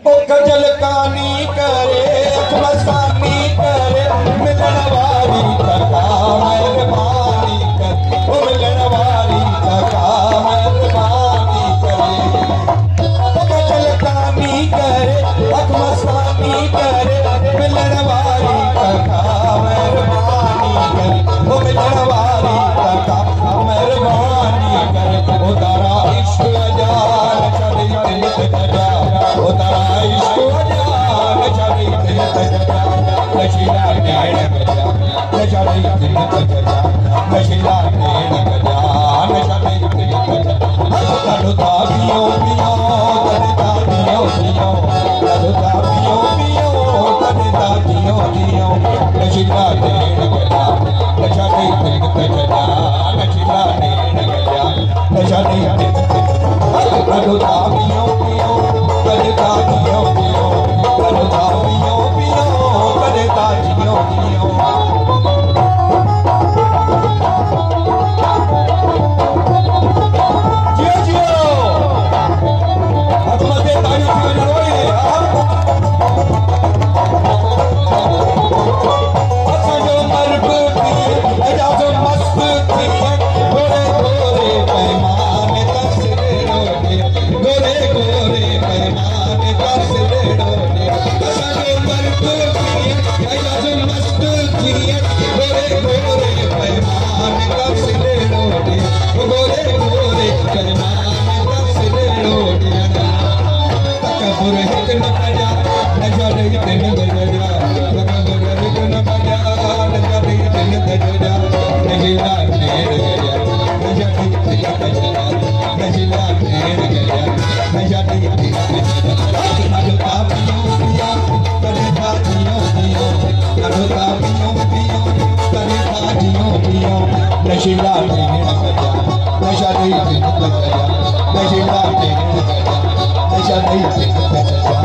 खजल कानी करे मस्तानी करे मिलन वारी कका मेहरबानी कर ओ मिलन वारी कका मेहरबानी करे खजल कानी करे मस्तानी करे मिलन वारी कका मेहरबानी कर ओ मिलन वारी कका मेहरबानी कर ओ तारा इश्क अजान चढ़ी दिल तजा ओ तारा इश्क अजान चढ़ी दिल तजा नशीला नैन गजा नशरी दिल तजा नशीला नैन गजा नशरी दिल तजा लड़ता पियो पियो लड़ता पियो पियो लड़ता पियो पियो लड़ता पियो पियो नशीला नैन गजा नशरी दिल तजा नशीला नैन गजा नशरी दिल लड़ता पियो पियो लड़ता पियो पियो लड़ता पियो पियो लड़ता पियो पियो जियो जियो अजमते ताली की रोई अच्छा जो मर्द थी अजा जो मस्त थी गोरे गोरे पैमाने तस्वीरों ने गोरे गोरे पैमाने तस्वीरों ने अच्छा जो मर्द थी अजा जो मस्त थी गोरे गोरे पैमाने तस्वीरों ने गोरे गोरे पैमाने तस्वीरों ने तकबुर हिक न कजा नजर हिक न गजा तकबुर हिक न कजा नजर हिक न गजा नजीला नेर गजा नजर हिक न गजा नजीला नेर गजा नजर हिक न गजा लड़ता पियो पियो लड़ता पियो पियो लड़ता पियो पियो लड़ता पियो पियो नजीला नेर गजा नजर हिक न गजा नजीला नेर गजा नजर हिक न गजा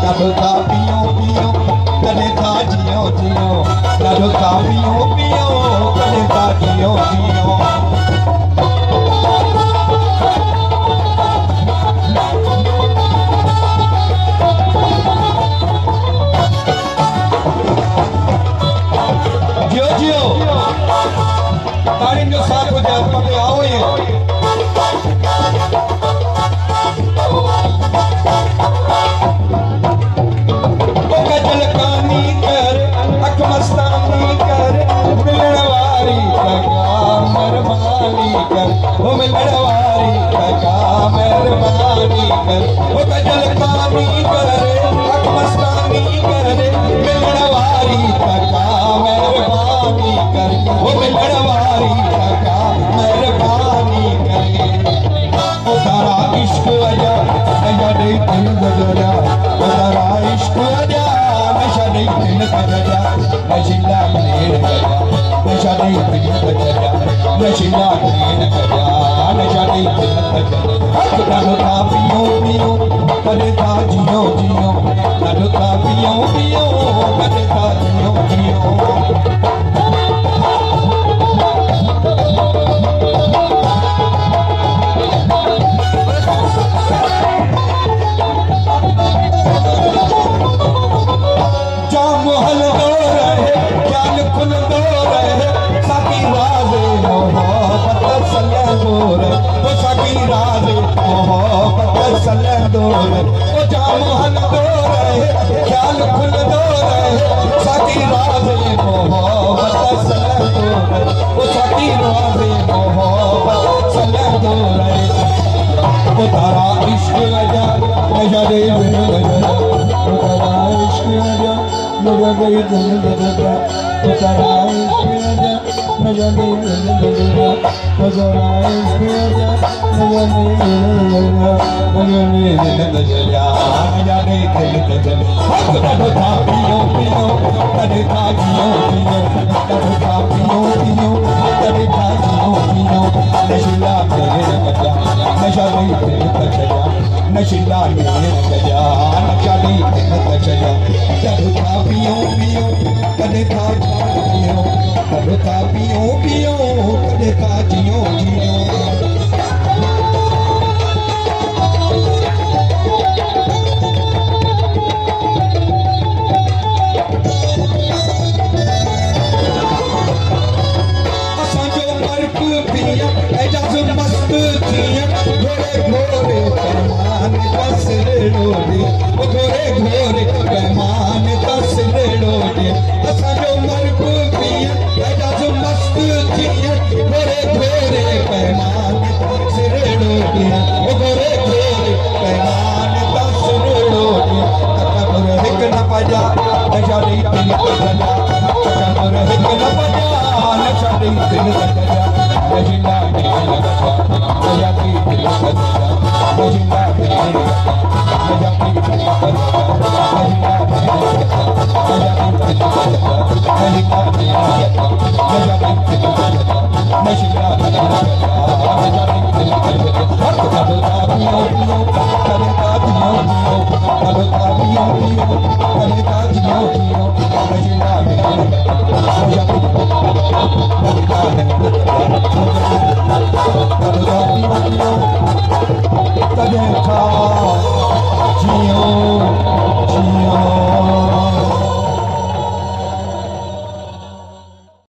लड़ता पियो पियो लड़ता जियो जियो लड़ता पियो पियो लड़ता जियो जियो जियो जियो तारीम जो साथ हो जाए पते आओ ये खजल कानी करे अख मस्तानी करे मिलन वारी कका मेहरबानी कर ओ मिलन वारी कका मेहरबानी कर ओ खजल कानी करे अख मस्तानी करे मिलन वारी कका मेहरबानी कर ओ मिलन वारी कका मेहरबानी कर ओ तारा इश्क अजा अजा दे दिल गजा ओ तारा इश्क अजा नशरी दिल गजा नशीला नेर गजा नशरी दिल गजा नशीला नेर गजा नशरी दिल गजा लड़ता पियो पियो लड़ता जियो जियो लड़ता पियो पियो लड़ता जियो जियो तारा इश्क अजा नजरे गजा तारा इश्क अजा नजरे गजा तारा इश्क अजा नजरे गजा तारा इश्क अजा नजरे गजा नजरे गजा नजरे गजा लड़ता पियो पियो लड़ता जियो जियो लड़ता पियो पियो लड़ता जियो जियो नशीला नेर गजा नशरी दिल गजा नशीला नेर गजा नशरी दिल गजा लड़ता पियो पियो लड़ता जियो लड़ता पियो पियो लड़ता जियो जियो घोरे घोरे पैमान दस रेड़ोटे असांजो मर्ग पिया एडा जो मस्त थिया घोरे घोरे पैमान दस रेड़ोटे घोरे घोरे पैमान दस रेड़ोटे तकबुर हिक न पजा नशादी तिल तकजा तकबुर हिक न पजा नशादी तिल तकजा नजिंदा मेरे लगा नजाती तिल तकजा नजिंदा मेरे लगा नजाती तिल तकजा नजिंदा मेरे लगा नजाती तिल तकजा नजिंदा मेरे लगा नजाती तिल तकजा नजिंदा मेरे लगा नजाती तिल तकजा हर कदों पियो पियो कदों पियो पियो कदों पियो पियो कदों पियो पियो नजिंदा मेरे लगा नजाती Tadeka, Gio.